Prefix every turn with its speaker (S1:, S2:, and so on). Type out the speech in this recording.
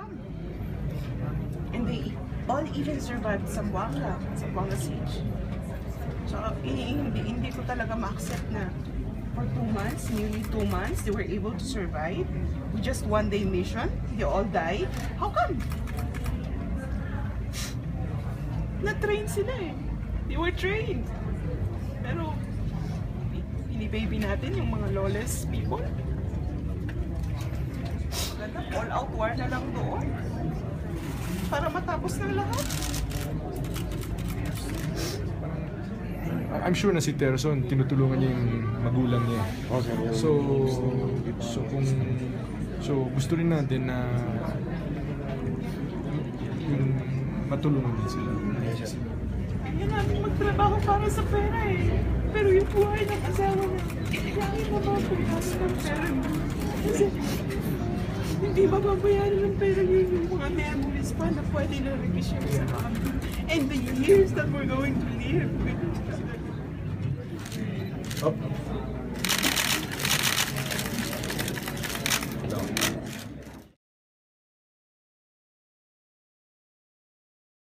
S1: come? And they all even survived Zamboanga siege. So, hindi ko talaga ma-accept na for 2 months, nearly 2 months, they were able to survive with just 1-day mission. They all died. How come? Na-train sila eh. They were trained. Pero, baby natin yung mga lawless people. All out war na lang doon. Para matapos ng lahat.
S2: I'm sure na si Terson, tinutulungan niya yung magulang niya.
S3: Okay.
S2: So gusto rin natin na yung matulungan din sila.
S1: Kaya namin magtrabaho para sa pera eh. Pero yung buhay ng asawa na, kaya mababayaran ng pera mo. Kasi hindi mababayaran ng pera niyo yung mga memories pa na pwede na nag-share sa amin. And the years that we're going to live with each other.
S2: Oh.